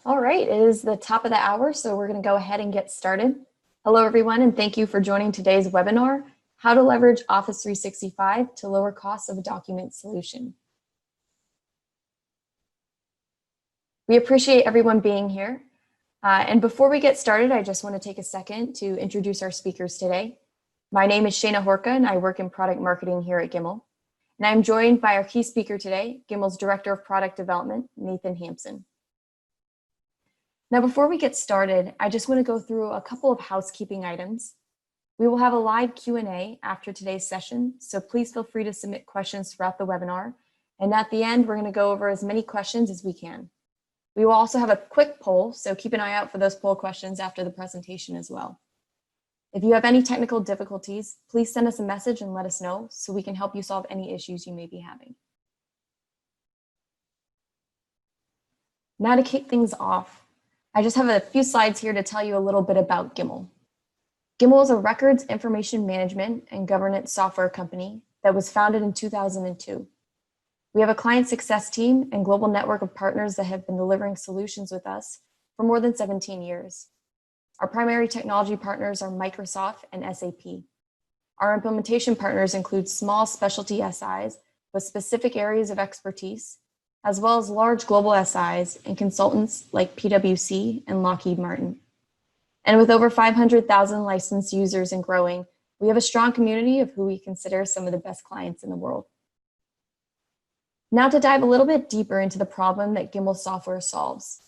All right, it is the top of the hour, so we're going to go ahead and get started. Hello, everyone, and thank you for joining today's webinar, How to Leverage Office 365 to Lower Costs of a Document Solution. We appreciate everyone being here. And before we get started, I just want to take a second to introduce our speakers today. My name is Shayna Horka, and I work in product marketing here at Gimmal. And I'm joined by our key speaker today, Gimmal's Director of Product Development, Nathan Hampson. Now, before we get started, I just want to go through a couple of housekeeping items. We will have a live Q&A after today's session, so please feel free to submit questions throughout the webinar. And at the end, we're going to go over as many questions as we can. We will also have a quick poll, so keep an eye out for those poll questions after the presentation as well. If you have any technical difficulties, please send us a message and let us know so we can help you solve any issues you may be having. Now to kick things off, I just have a few slides here to tell you a little bit about Gimmal. Gimmal is a records information management and governance software company that was founded in 2002. We have a client success team and global network of partners that have been delivering solutions with us for more than 17 years. Our primary technology partners are Microsoft and SAP. Our implementation partners include small specialty SIs with specific areas of expertise, as well as large global SIs and consultants like PwC and Lockheed Martin. And with over 500,000 licensed users and growing, we have a strong community of who we consider some of the best clients in the world. Now to dive a little bit deeper into the problem that Gimmal software solves.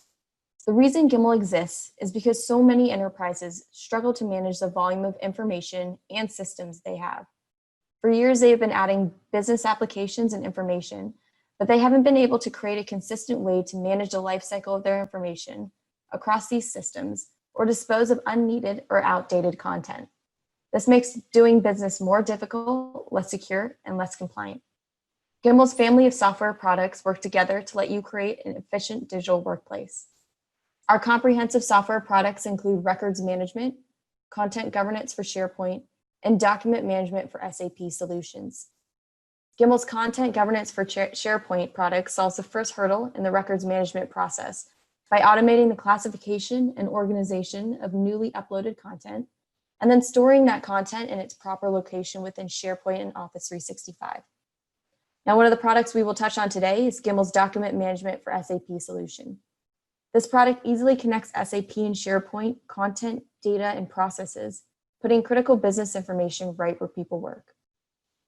The reason Gimmal exists is because so many enterprises struggle to manage the volume of information and systems they have. For years, they have been adding business applications and information, but they haven't been able to create a consistent way to manage the life cycle of their information across these systems or dispose of unneeded or outdated content. This makes doing business more difficult, less secure, and less compliant. Gimmal's family of software products work together to let you create an efficient digital workplace. Our comprehensive software products include records management, content governance for SharePoint, and document management for SAP solutions. Gimmal's content governance for SharePoint products solves the first hurdle in the records management process by automating the classification and organization of newly uploaded content, and then storing that content in its proper location within SharePoint and Office 365. Now, one of the products we will touch on today is Gimmal's document management for SAP solution. This product easily connects SAP and SharePoint content, data, and processes, putting critical business information right where people work.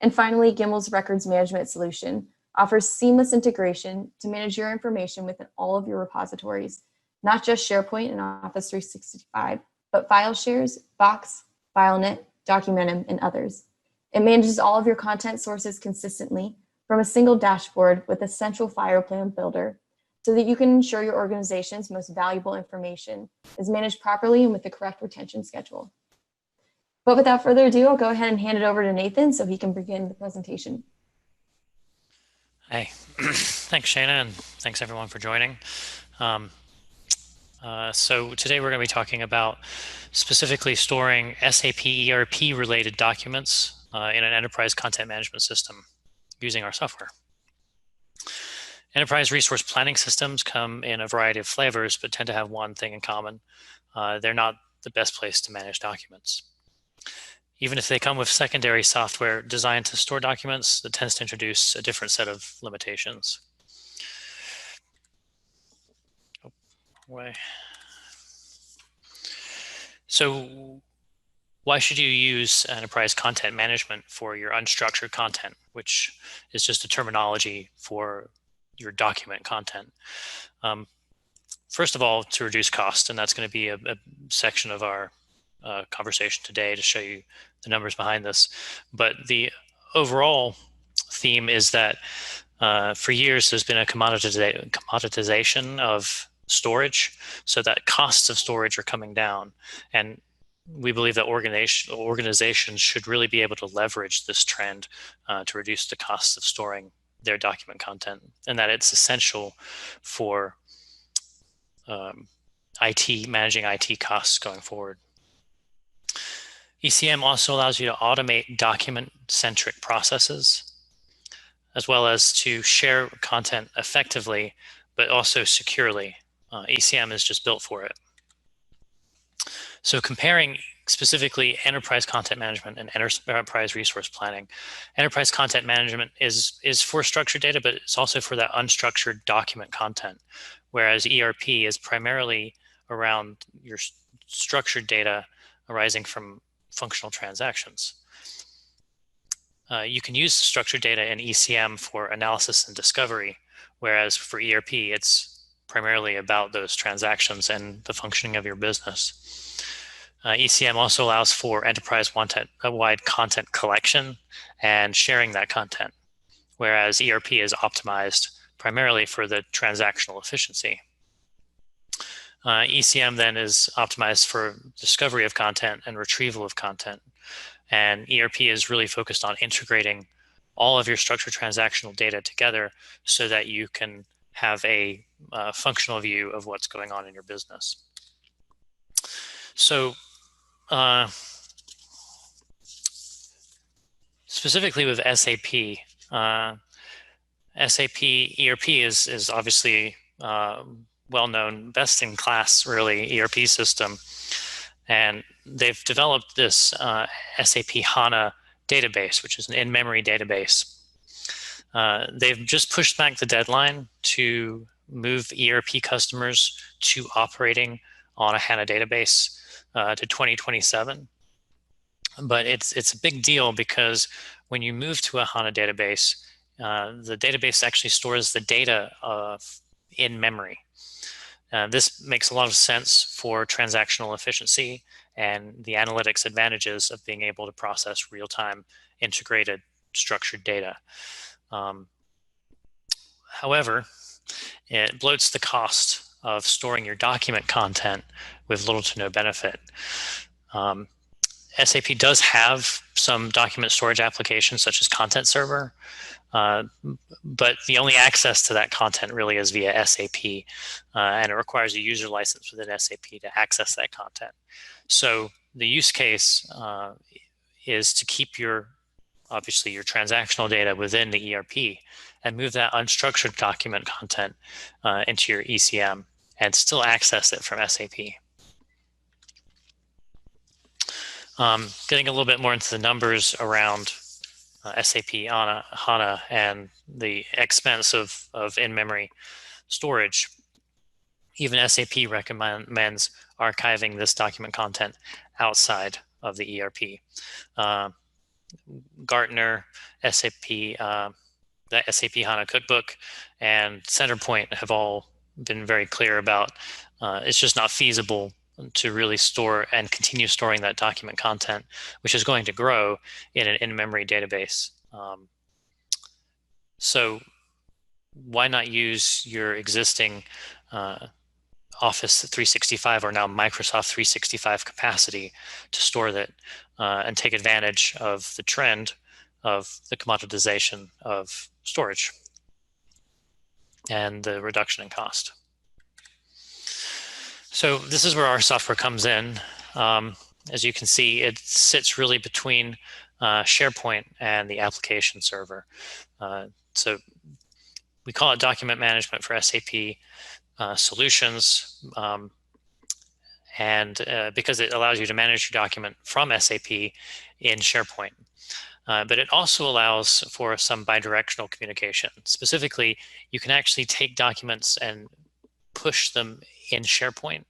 And finally, Gimmal's records management solution offers seamless integration to manage your information within all of your repositories, not just SharePoint and Office 365, but file shares, Box, FileNet, Documentum, and others. It manages all of your content sources consistently from a single dashboard with a central file plan builder so that you can ensure your organization's most valuable information is managed properly and with the correct retention schedule. But without further ado, I'll go ahead and hand it over to Nathan so he can begin the presentation. Hey, thanks Shayna, and thanks everyone for joining. So today we're going to be talking about specifically storing SAP ERP related documents in an enterprise content management system using our software. Enterprise resource planning systems come in a variety of flavors, but tend to have one thing in common. They're not the best place to manage documents. Even if they come with secondary software designed to store documents, that tends to introduce a different set of limitations. So why should you use enterprise content management for your unstructured content, which is just a terminology for your document content? First of all, to reduce cost, and that's going to be a section of our conversation today to show you the numbers behind this. But the overall theme is that for years there's been a commoditization of storage, so that costs of storage are coming down. And we believe that organizations should really be able to leverage this trend to reduce the costs of storing their document content, and that it's essential for managing IT costs going forward. ECM also allows you to automate document-centric processes, as well as to share content effectively, but also securely. ECM is just built for it. So comparing specifically enterprise content management and enterprise resource planning, enterprise content management is for structured data, but it's also for that unstructured document content, whereas ERP is primarily around your structured data arising from functional transactions. You can use structured data in ECM for analysis and discovery, whereas for ERP, it's primarily about those transactions and the functioning of your business. ECM also allows for enterprise-wide content collection and sharing that content, whereas ERP is optimized primarily for the transactional efficiency. ECM then is optimized for discovery of content and retrieval of content. And ERP is really focused on integrating all of your structured transactional data together so that you can have a functional view of what's going on in your business. So specifically with SAP, SAP ERP is obviously well-known, best-in-class, really, ERP system. And they've developed this SAP HANA database, which is an in-memory database. They've just pushed back the deadline to move ERP customers to operating on a HANA database to 2027. But it's a big deal because when you move to a HANA database, the database actually stores the data in memory. This makes a lot of sense for transactional efficiency and the analytics advantages of being able to process real-time integrated structured data. However, it bloats the cost of storing your document content with little to no benefit. SAP does have some document storage applications such as Content Server, but the only access to that content really is via SAP, and it requires a user license within SAP to access that content. So the use case is to keep obviously your transactional data within the ERP and move that unstructured document content into your ECM and still access it from SAP. Getting a little bit more into the numbers around SAP HANA and the expense of in-memory storage, even SAP recommends archiving this document content outside of the ERP. Gartner, SAP, the SAP HANA Cookbook, and Centerpoint have all been very clear about it's just not feasible to really store and continue storing that document content, which is going to grow in an in-memory database. So why not use your existing Office 365 or now Microsoft 365 capacity to store that and take advantage of the trend of the commoditization of storage and the reduction in cost. So this is where our software comes in. As you can see, it sits really between SharePoint and the application server. So we call it document management for SAP solutions, and because it allows you to manage your document from SAP in SharePoint. But it also allows for some bidirectional communication. Specifically, you can actually take documents and push them in SharePoint,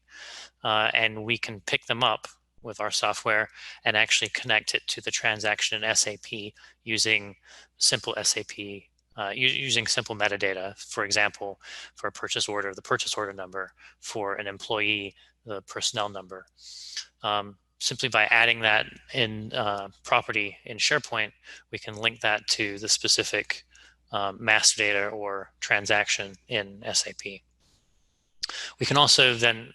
and we can pick them up with our software and actually connect it to the transaction in SAP using simple SAP, using simple metadata. For example, for a purchase order, the purchase order number; for an employee, the personnel number. Simply by adding that in property in SharePoint, we can link that to the specific master data or transaction in SAP. We can also then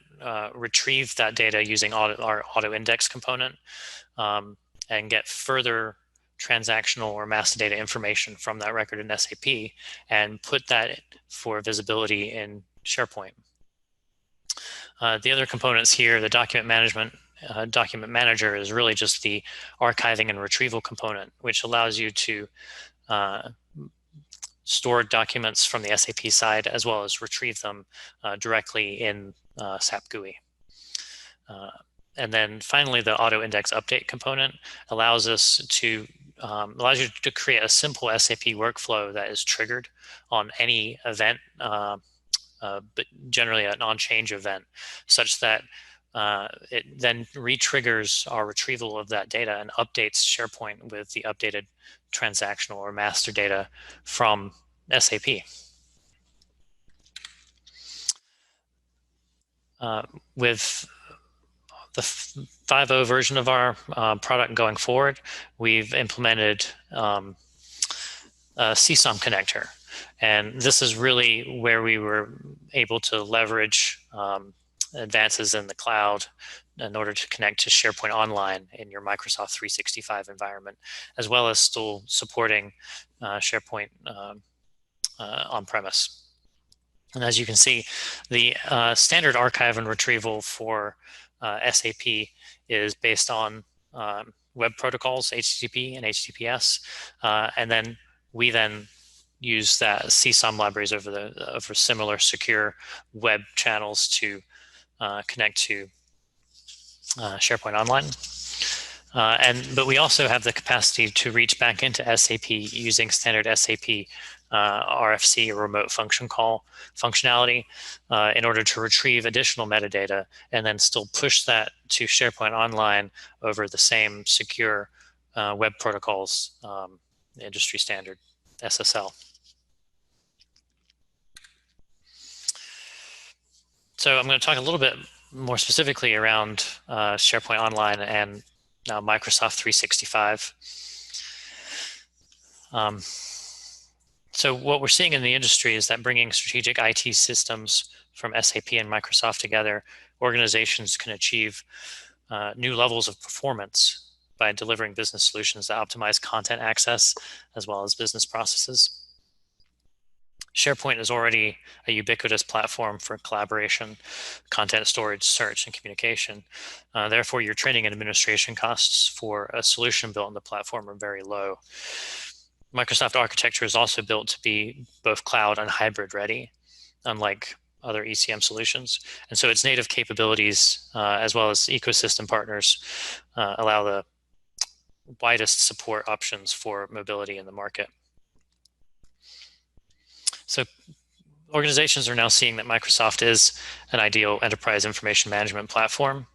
retrieve that data using our auto index component and get further transactional or master data information from that record in SAP and put that for visibility in SharePoint. The other components here, the document manager is really just the archiving and retrieval component, which allows you to store documents from the SAP side, as well as retrieve them directly in SAP GUI. And then finally, the auto index update component allows you to create a simple SAP workflow that is triggered on any event, but generally an on-change event, such that it then re-triggers our retrieval of that data and updates SharePoint with the updated transactional or master data from SAP. With the 5.0 version of our product going forward, we've implemented a CSOM connector. And this is really where we were able to leverage advances in the cloud in order to connect to SharePoint Online in your Microsoft 365 environment, as well as still supporting SharePoint on-premise. And as you can see, the standard archive and retrieval for SAP is based on web protocols, HTTP and HTTPS, and then we use that CSOM libraries over similar secure web channels to connect to SharePoint Online. But we also have the capacity to reach back into SAP using standard SAP RFC, or remote function call functionality, in order to retrieve additional metadata and then still push that to SharePoint Online over the same secure web protocols, industry standard SSL. So I'm going to talk a little bit more specifically around SharePoint Online and now Microsoft 365. So what we're seeing in the industry is that bringing strategic IT systems from SAP and Microsoft together, organizations can achieve new levels of performance by delivering business solutions that optimize content access as well as business processes. SharePoint is already a ubiquitous platform for collaboration, content storage, search, and communication. Therefore, your training and administration costs for a solution built on the platform are very low. Microsoft architecture is also built to be both cloud and hybrid ready, unlike other ECM solutions. And so its native capabilities, as well as ecosystem partners, allow the widest support options for mobility in the market. So organizations are now seeing that Microsoft is an ideal enterprise information management platform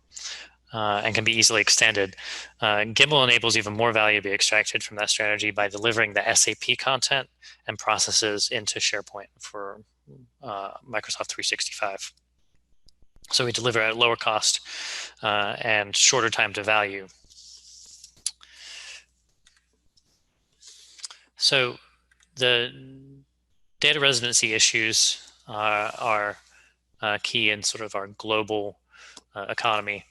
and can be easily extended. Gimmal enables even more value to be extracted from that strategy by delivering the SAP content and processes into SharePoint for Microsoft 365. So we deliver at lower cost and shorter time to value. So the data residency issues are key in sort of our global economy.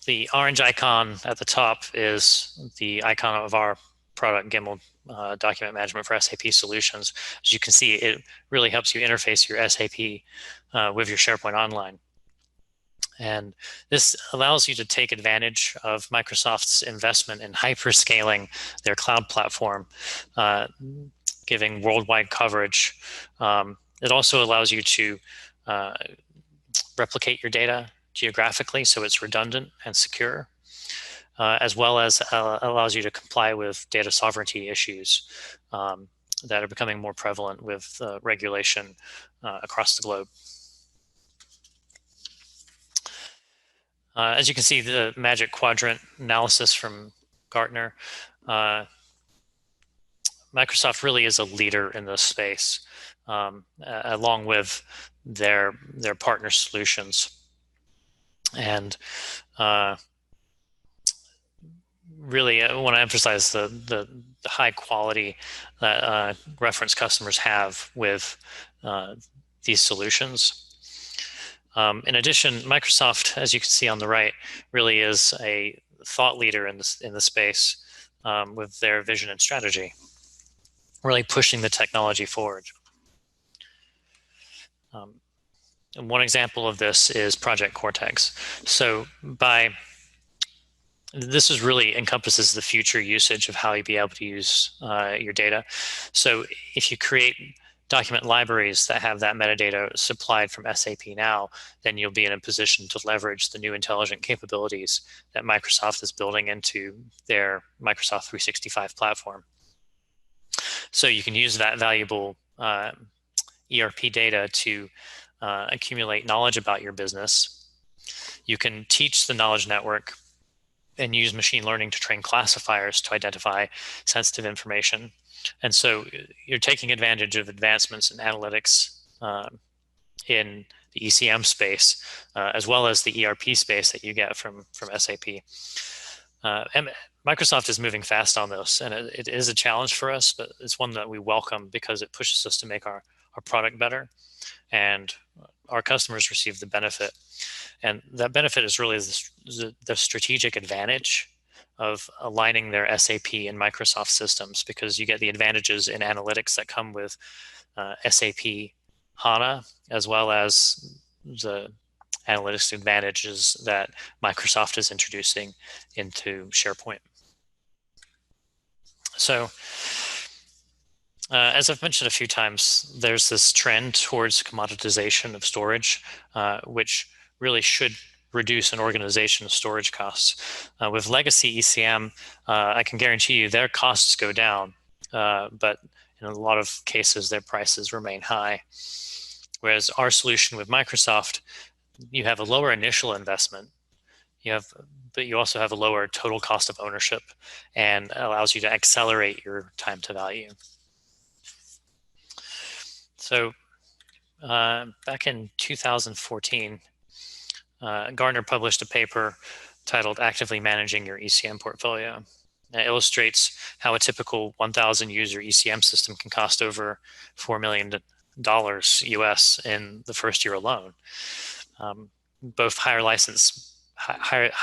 The orange icon at the top is the icon of our product, Gimmal Document Management for SAP Solutions. As you can see, it really helps you interface your SAP with your SharePoint Online. And this allows you to take advantage of Microsoft's investment in hyperscaling their cloud platform, giving worldwide coverage. It also allows you to replicate your data geographically so it's redundant and secure, as well as allows you to comply with data sovereignty issues that are becoming more prevalent with regulation across the globe. As you can see, the Magic Quadrant analysis from Gartner, Microsoft really is a leader in this space, along with their partner solutions. And really, I want to emphasize the high quality that reference customers have with these solutions. In addition, Microsoft, as you can see on the right, really is a thought leader in the space with their vision and strategy, really pushing the technology forward. And one example of this is Project Cortex. So by this is really encompasses the future usage of how you be able to use your data. So if you create document libraries that have that metadata supplied from SAP now, then you'll be in a position to leverage the new intelligent capabilities that Microsoft is building into their Microsoft 365 platform. So you can use that valuable ERP data to accumulate knowledge about your business. You can teach the knowledge network and use machine learning to train classifiers to identify sensitive information. And so you're taking advantage of advancements in analytics in the ECM space, as well as the ERP space that you get from SAP. And Microsoft is moving fast on this, and it is a challenge for us, but it's one that we welcome because it pushes us to make our product better, and our customers receive the benefit. And that benefit is really the strategic advantage of aligning their SAP and Microsoft systems, because you get the advantages in analytics that come with SAP HANA, as well as the analytics advantages that Microsoft is introducing into SharePoint. So as I've mentioned a few times, there's this trend towards commoditization of storage, which really should reduce an organization's storage costs. With legacy ECM, I can guarantee you their costs go down, but in a lot of cases, their prices remain high. Whereas our solution with Microsoft, you have a lower initial investment, but you also have a lower total cost of ownership, and allows you to accelerate your time to value. So back in 2014, Gartner published a paper titled Actively Managing Your ECM Portfolio. It illustrates how a typical 1,000 user ECM system can cost over $4 million US in the first year alone. Both high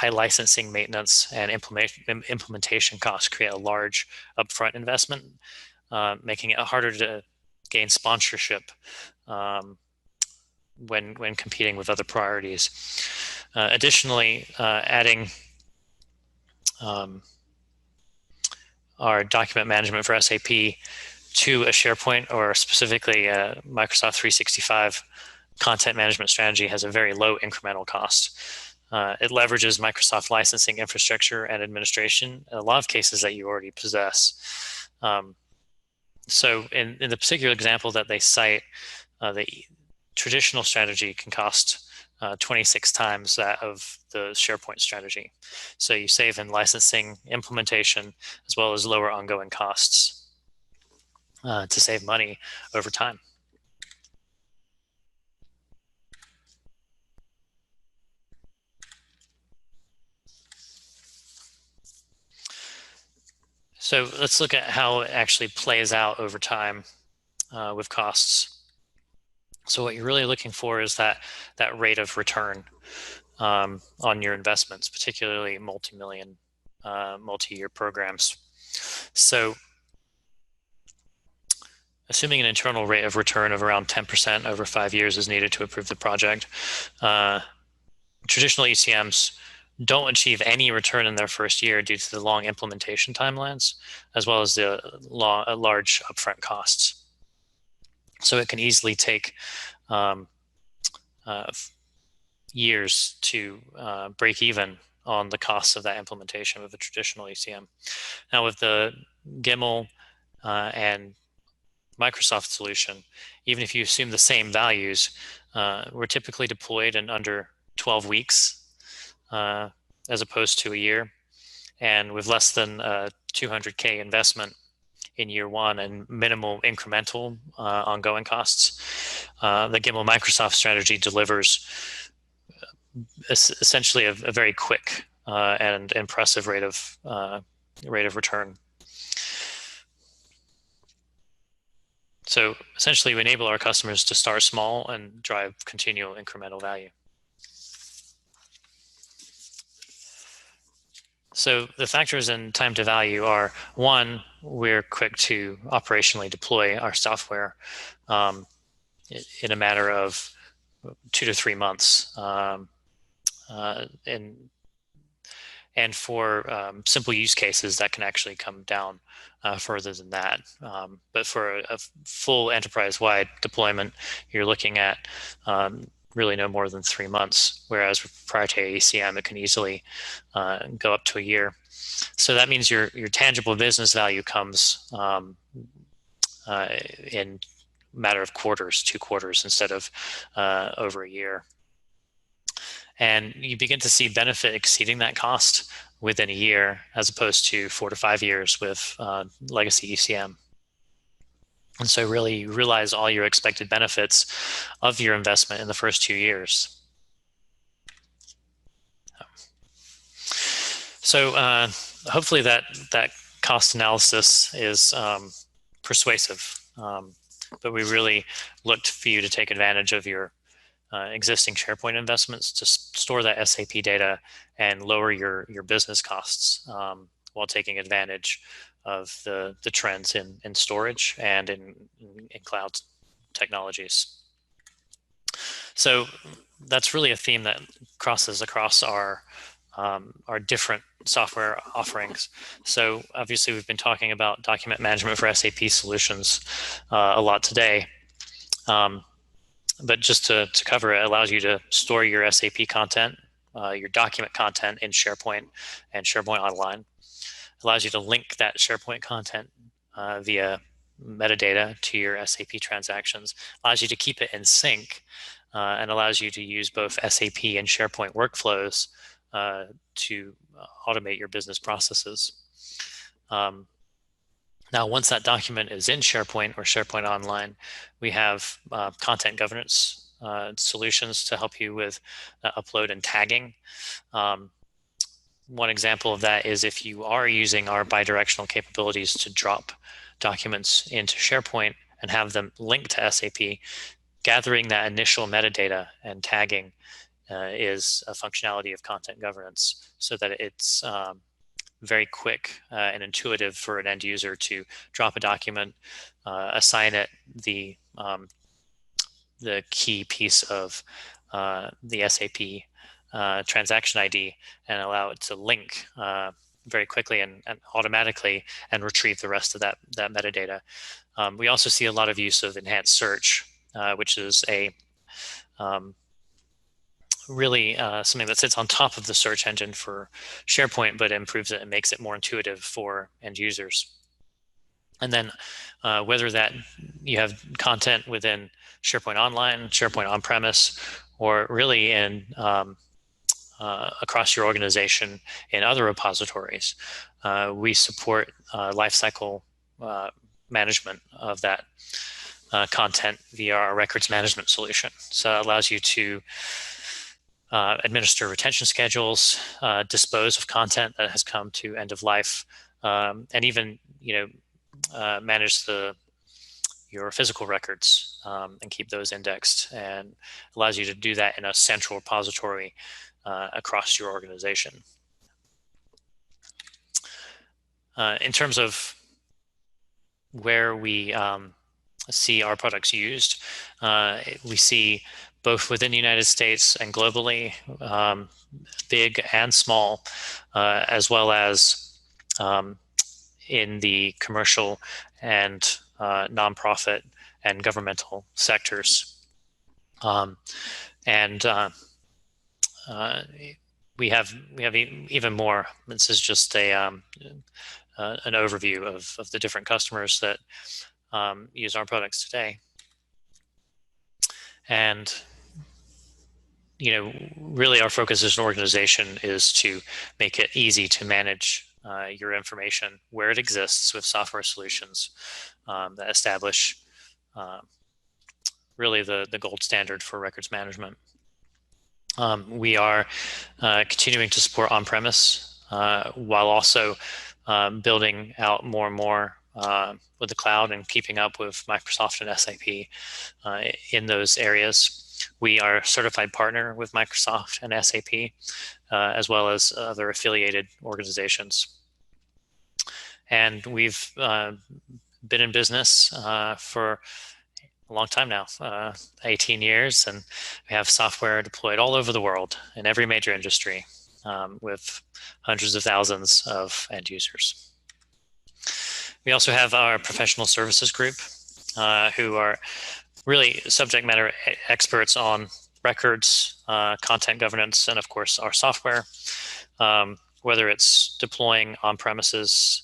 licensing maintenance and implementation costs create a large upfront investment, making it harder to gain sponsorship when competing with other priorities. Additionally, adding our document management for SAP to a SharePoint, or specifically a Microsoft 365 content management strategy, has a very low incremental cost. It leverages Microsoft licensing infrastructure and administration in a lot of cases that you already possess. So in the particular example that they cite, the traditional strategy can cost 26 times that of the SharePoint strategy. So you save in licensing, implementation, as well as lower ongoing costs to save money over time. So let's look at how it actually plays out over time with costs. So what you're really looking for is that rate of return on your investments, particularly multi-million, multi-year programs. So assuming an internal rate of return of around 10% over 5 years is needed to approve the project, traditional ECMs don't achieve any return in their first year due to the long implementation timelines, as well as the large upfront costs. So it can easily take years to break even on the costs of that implementation with a traditional ECM. Now with the Gimmal and Microsoft solution, even if you assume the same values, we're typically deployed in under 12 weeks as opposed to a year, and with less than 200K investment in year one and minimal incremental ongoing costs. The Gimmal Microsoft strategy delivers essentially a very quick and impressive rate of return. So essentially, we enable our customers to start small and drive continual incremental value. So the factors in time to value are: one, we're quick to operationally deploy our software in a matter of 2 to 3 months. And for simple use cases, that can actually come down further than that. But for a full enterprise-wide deployment, you're looking at really no more than 3 months, whereas with proprietary ECM, it can easily go up to a year. So that means your tangible business value comes in a matter of quarters, 2 quarters, instead of over a year. And you begin to see benefit exceeding that cost within a year, as opposed to 4 to 5 years with legacy ECM. And so really you realize all your expected benefits of your investment in the first 2 years. So hopefully that cost analysis is persuasive, but we really looked for you to take advantage of your existing SharePoint investments to store that SAP data and lower your business costs while taking advantage of the trends in storage and in cloud technologies. So that's really a theme that crosses across our different software offerings. So obviously we've been talking about document management for SAP solutions a lot today. But just to cover it, allows you to store your SAP content, your document content in SharePoint and SharePoint Online. Allows you to link that SharePoint content via metadata to your SAP transactions. Allows you to keep it in sync and allows you to use both SAP and SharePoint workflows to automate your business processes. Now, once that document is in SharePoint or SharePoint Online, we have content governance solutions to help you with upload and tagging. One example of that is if you are using our bidirectional capabilities to drop documents into SharePoint and have them linked to SAP, gathering that initial metadata and tagging is a functionality of content governance, so that it's very quick and intuitive for an end user to drop a document, assign it the key piece of the SAP transaction ID, and allow it to link very quickly and automatically and retrieve the rest of that metadata. We also see a lot of use of enhanced search, which is a really something that sits on top of the search engine for SharePoint, but improves it and makes it more intuitive for end users. And then whether that you have content within SharePoint Online, SharePoint On-Premise, or really in across your organization in other repositories, we support lifecycle management of that content via our records management solution. So it allows you to administer retention schedules, dispose of content that has come to end of life, and even manage your physical records and keep those indexed, and allows you to do that in a central repository across your organization. In terms of where we see our products used, we see both within the United States and globally, big and small, as well as in the commercial and nonprofit and governmental sectors. We have even more. This is just an overview of the different customers that use our products today. And really our focus as an organization is to make it easy to manage your information where it exists with software solutions that establish really the gold standard for records management. We are continuing to support on-premise while also building out more and more with the cloud and keeping up with Microsoft and SAP in those areas. We are a certified partner with Microsoft and SAP, as well as other affiliated organizations. And we've been in business for a long time now, 18 years, and we have software deployed all over the world in every major industry. with hundreds of thousands of end users. We also have our professional services group, who are really subject matter experts on records, content governance, and of course our software, whether it's deploying on-premises,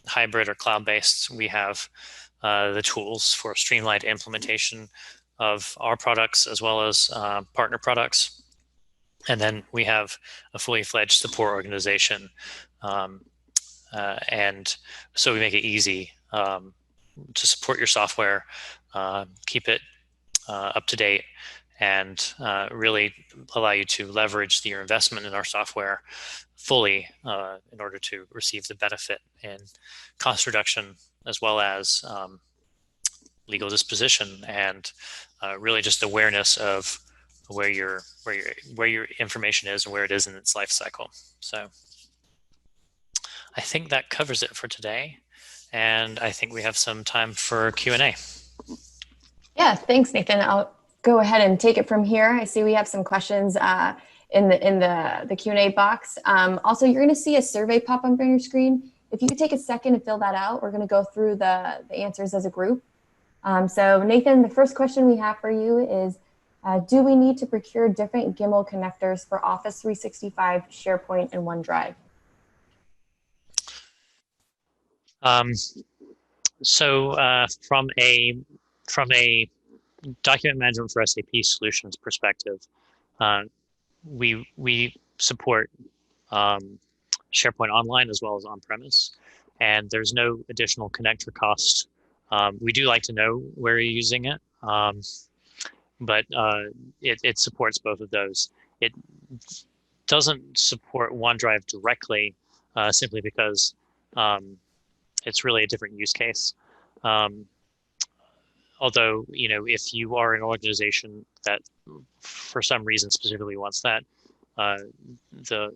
hybrid or cloud-based. We have the tools for streamlined implementation of our products as well as partner products. And then we have a fully fledged support organization. And so we make it easy to support your software, keep it up to date, and really allow you to leverage your investment in our software fully in order to receive the benefit in cost reduction as well as legal disposition and really just awareness of where your information is and where it is in its life cycle. So I think that covers it for today, and I think we have some time for Q&A. Yeah, thanks, Nathan. I'll go ahead and take it from here. I see we have some questions in the Q&A box. Also, you're going to see a survey pop up on your screen. If you could take a second to fill that out, we're going to go through the answers as a group. So Nathan, the first question we have for you is, do we need to procure different Gimmal connectors for Office 365, SharePoint, and OneDrive? So from a document management for SAP solutions perspective, we support SharePoint Online as well as on-premise, and there's no additional connector cost. We do like to know where you're using it, but it supports both of those. It doesn't support OneDrive directly, simply because it's really a different use case. Although, if you are an organization that for some reason specifically wants that, the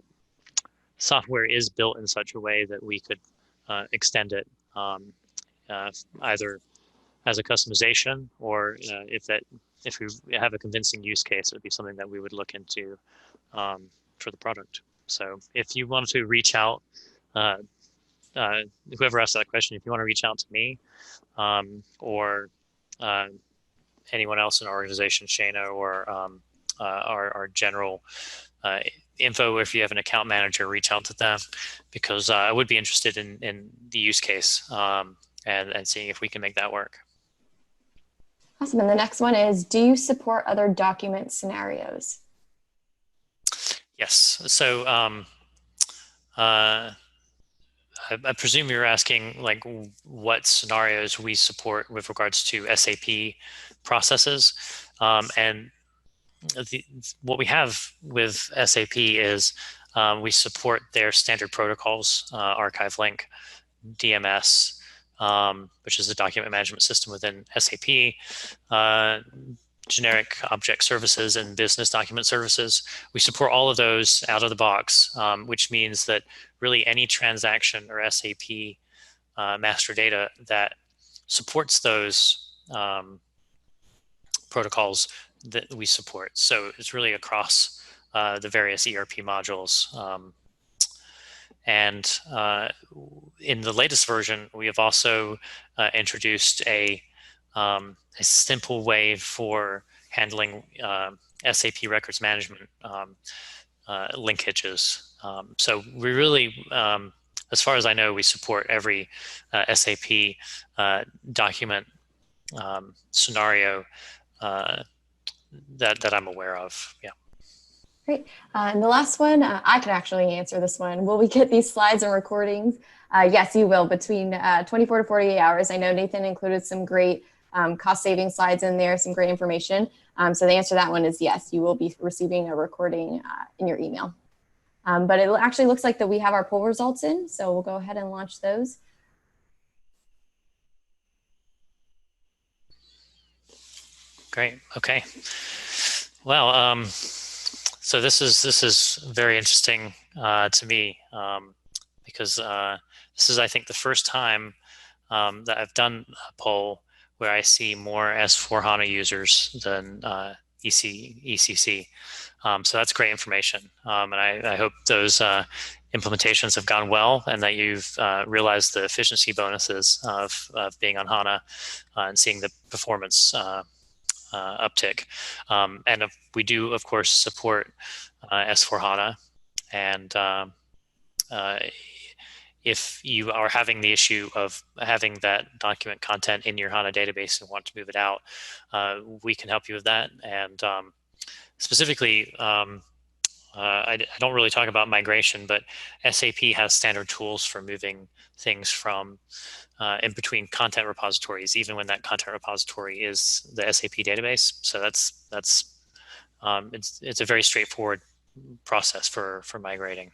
software is built in such a way that we could extend it either as a customization or if we have a convincing use case, it would be something that we would look into for the product. So if you want to reach out, whoever asked that question, if you want to reach out to me or anyone else in our organization, Shana, or our general info, if you have an account manager, reach out to them, because I would be interested in the use case and seeing if we can make that work. Awesome. And the next one is, do you support other document scenarios? Yes. So I presume you're asking like what scenarios we support with regards to SAP processes. And what we have with SAP is we support their standard protocols, Archive Link, DMS, which is a document management system within SAP, generic object services and business document services. We support all of those out of the box, which means that really any transaction or SAP Master Data that supports those protocols that we support. So it's really across the various ERP modules. And in the latest version, we have also introduced a simple way for handling SAP records management linkages. So we really, as far as I know, we support every SAP document scenario that I'm aware of. Yeah. Great. And the last one, I could actually answer this one. Will we get these slides and recordings? Yes, you will, between 24 to 48 hours. I know Nathan included some great cost-saving slides in there, some great information. So the answer to that one is yes, you will be receiving a recording in your email. But it actually looks like that we have our poll results in, so we'll go ahead and launch those. Great. Okay. Well, so this is very interesting to me because this is, I think, the first time that I've done a poll where I see more S4 HANA users than ECC. So that's great information. And I hope those implementations have gone well and that you've realized the efficiency bonuses of being on HANA and seeing the performance uptick. And we do, of course, support S4 HANA. And if you are having the issue of having that document content in your HANA database and want to move it out, we can help you with that. And specifically, I don't really talk about migration, but SAP has standard tools for moving things from in between content repositories, even when that content repository is the SAP database. So it's a very straightforward process for migrating.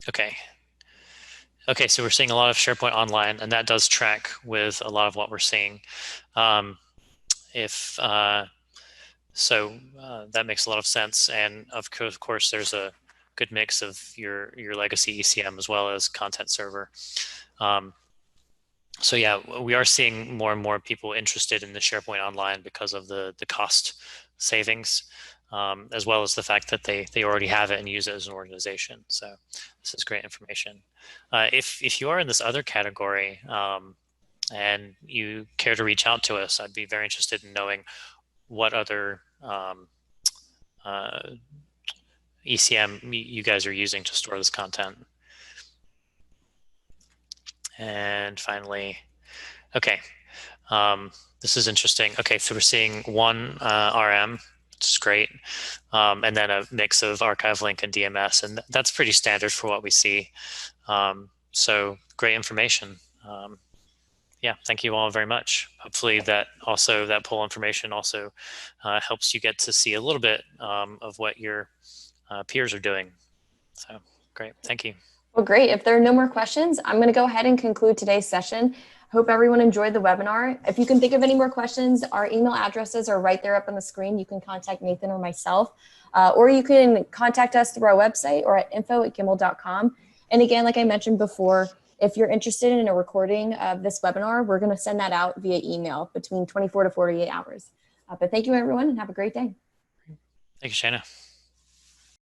Okay. Okay, so we're seeing a lot of SharePoint Online, and that does track with a lot of what we're seeing. That makes a lot of sense. And of course, there's a good mix of your legacy ECM as well as content server. So yeah, we are seeing more and more people interested in the SharePoint Online because of the cost savings, as well as the fact that they already have it and use it as an organization. So this is great information. If you are in this other category and you care to reach out to us, I'd be very interested in knowing what other ECM you guys are using to store this content. And finally, okay, this is interesting. Okay, so we're seeing one RM, which is great, and then a mix of Archive Link and DMS, and that's pretty standard for what we see. So great information. Yeah, thank you all very much. Hopefully that poll information also helps you get to see a little bit of what your peers are doing. So great, thank you. Well, great. If there are no more questions, I'm going to go ahead and conclude today's session. Hope everyone enjoyed the webinar. If you can think of any more questions, our email addresses are right there up on the screen. You can contact Nathan or myself, or you can contact us through our website or at info@gimmal.com. And again, like I mentioned before, if you're interested in a recording of this webinar, we're going to send that out via email between 24 to 48 hours. But thank you, everyone, and have a great day. Thank you, Shana.